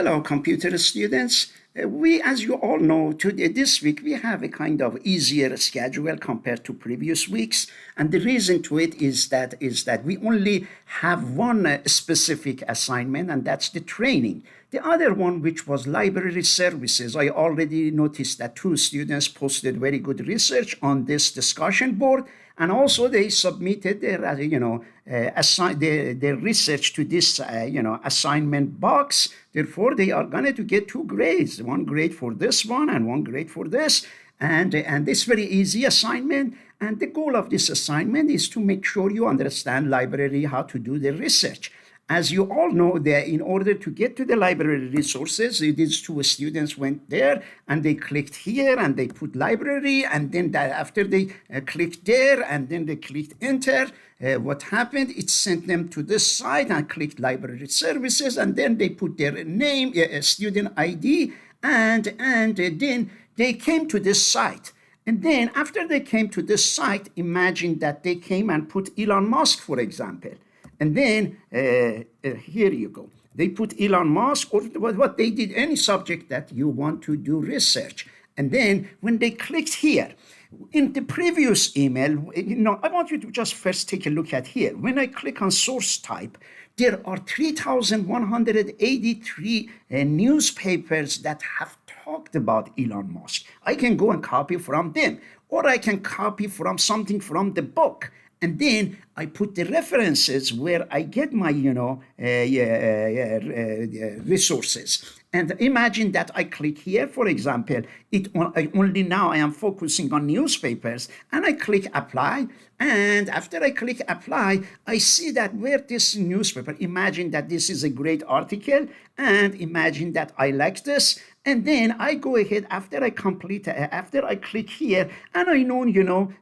Hello, computer students. As you all know, this week we have a kind of easier schedule compared to previous weeks, and the reason to it is that we only have one specific assignment, and that's the training. The other one, which was library services, I already noticed that two students posted very good research on this discussion board, and also they submitted their research to this assignment box. Therefore, they are going to get two grades: one grade for this one and one grade for this. And this very easy assignment. And the goal of this assignment is to make sure you understand library, how to do the research. As you all know, that in order to get to the library resources, these two students went there and they clicked here and they put library, and then after they clicked there and then they clicked enter, what happened? It sent them to this site and clicked library services, and then they put their name, student ID, and then they came to this site. And then after they came to this site, imagine that they came and put Elon Musk, for example. And then here you go. They put Elon Musk, or what they did, any subject that you want to do research. And then when they clicked here, in the previous email, I want you to just first take a look at here. When I click on source type, there are 3,183 newspapers that have talked about Elon Musk. I can go and copy from them, or I can copy from something from the book. And then I put the references where I get my, resources. And imagine that I click here, for example, only now I am focusing on newspapers, and I click apply. And after I click apply, I see that where this newspaper, imagine that this is a great article, and imagine that I like this. And then I go ahead after I click here, and I know,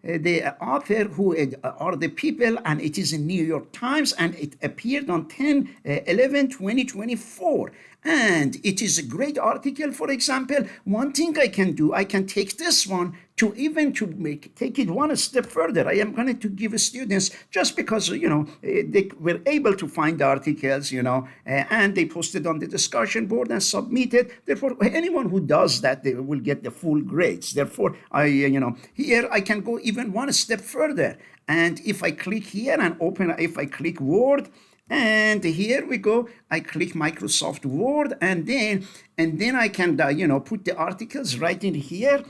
the author who are the people, and it is in New York Times, and it appeared on 10/11/2024. And it is a great article. For example, one thing I can do, I can take this one take it one step further. I am going to give students, just because they were able to find articles, and they posted on the discussion board and submitted. Therefore, anyone who does that, they will get the full grades. Therefore, here I can go even one step further. And if I click here and if I click Word, and here we go, I click Microsoft Word, and then I can put the articles right in here,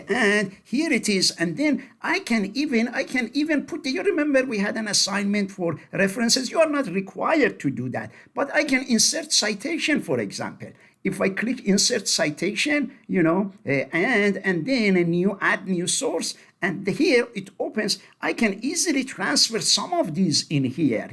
and here it is. And then I can even put you remember we had an assignment for references. You are not required to do that, but I can insert citation, for example. If I click insert citation, and then add new source, and here it opens, I can easily transfer some of these in here.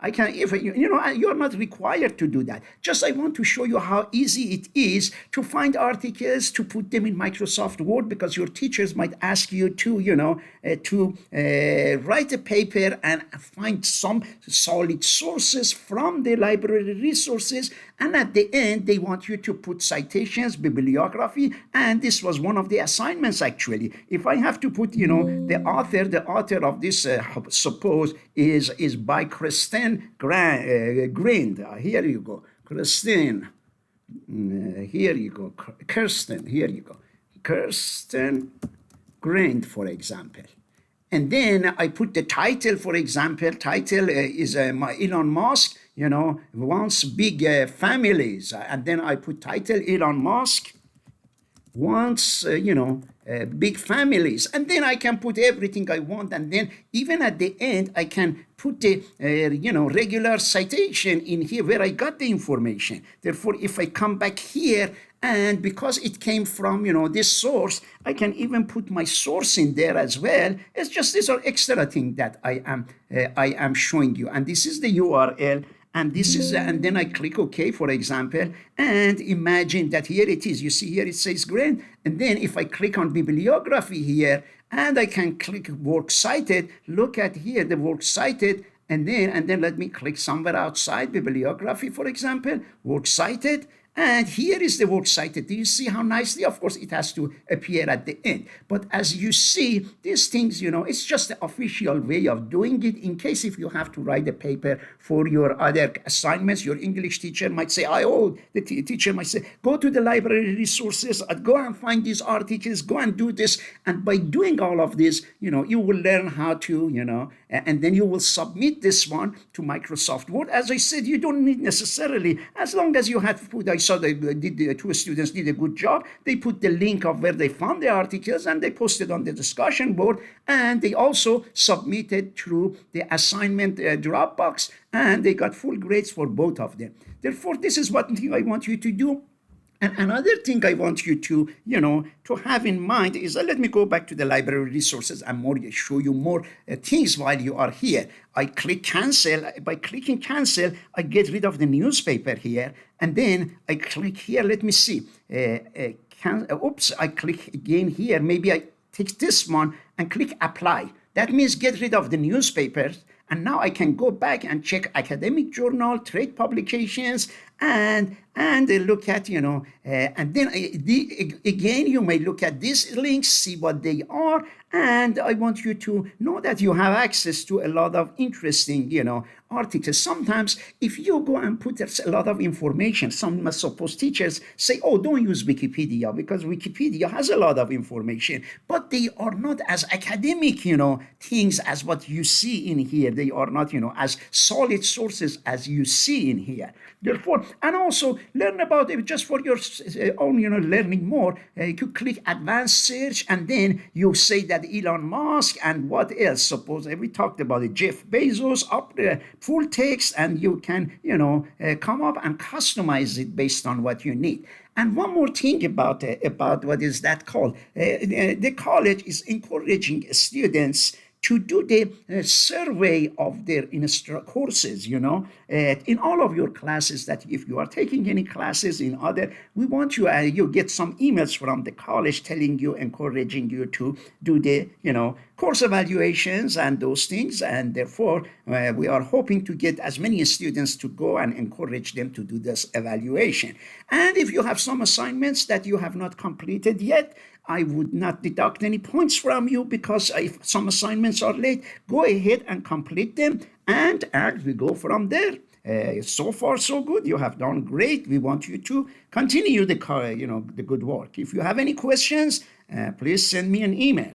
I can, you're not required to do that. Just I want to show you how easy it is to find articles, to put them in Microsoft Word, because your teachers might ask you to, write a paper and find some solid sources from the library resources. And at the end, they want you to put citations, bibliography, and this was one of the assignments actually. If I have to put, the author of this, suppose is by Kristen Grind. Here you go, Kristen. Here you go, Kirsten. Here you go, Kirsten Grind, for example. And then I put the title, for example. Title is Elon Musk, wants big families. And then I put title, Elon Musk wants, big families. And then I can put everything I want. And then even at the end, I can put the, regular citation in here where I got the information. Therefore, if I come back here, and because it came from, this source, I can even put my source in there as well. It's just, these are extra things that I am showing you. And this is the URL. And this is, and then I click OK, for example, and imagine that here it is. You see here it says grant. And then if I click on bibliography here, and I can click works cited, look at here, the works cited, and then let me click somewhere outside bibliography, for example, works cited. And here is the work cited. Do you see how nicely? Of course, it has to appear at the end. But as you see, these things, it's just the official way of doing it. In case if you have to write a paper for your other assignments, your English teacher might say, the teacher might say, go to the library resources, go and find these articles, go and do this. And by doing all of this, you will learn how to, and then you will submit this one to Microsoft Word. As I said, you don't need necessarily, as long as you have put, I saw the two students did a good job. They put the link of where they found the articles and they posted on the discussion board, and they also submitted through the assignment Dropbox, and they got full grades for both of them. Therefore, this is what I want you to do. And another thing I want you to, to have in mind is, let me go back to the library resources and show you more things while you are here. I click cancel. By clicking cancel, I get rid of the newspaper here. And then I click here. Let me see. I click again here. Maybe I take this one and click apply. That means get rid of the newspapers. And now I can go back and check academic journal, trade publications, and look at, and then again, you may look at these links, see what they are. And I want you to know that you have access to a lot of interesting, articles. Sometimes if you go and put a lot of information, some suppose teachers say, oh, don't use Wikipedia because Wikipedia has a lot of information, but they are not as academic, things as what you see in here. They are not, as solid sources as you see in here. Therefore, and also learn about it just for your own, learning more. You click advanced search, and then you say that Elon Musk and what else? Suppose we talked about it, Jeff Bezos, up there, full text, and you can, come up and customize it based on what you need. And one more thing about what is that called? The college is encouraging students to do the survey of their courses, in all of your classes, that if you are taking any classes in other, we want you, you get some emails from the college telling you, encouraging you to do the, course evaluations and those things. And therefore, we are hoping to get as many students to go and encourage them to do this evaluation. And if you have some assignments that you have not completed yet, I would not deduct any points from you, because if some assignments are late, go ahead and complete them, and we go from there. So far, so good. You have done great. We want you to continue the good work. If you have any questions, please send me an email.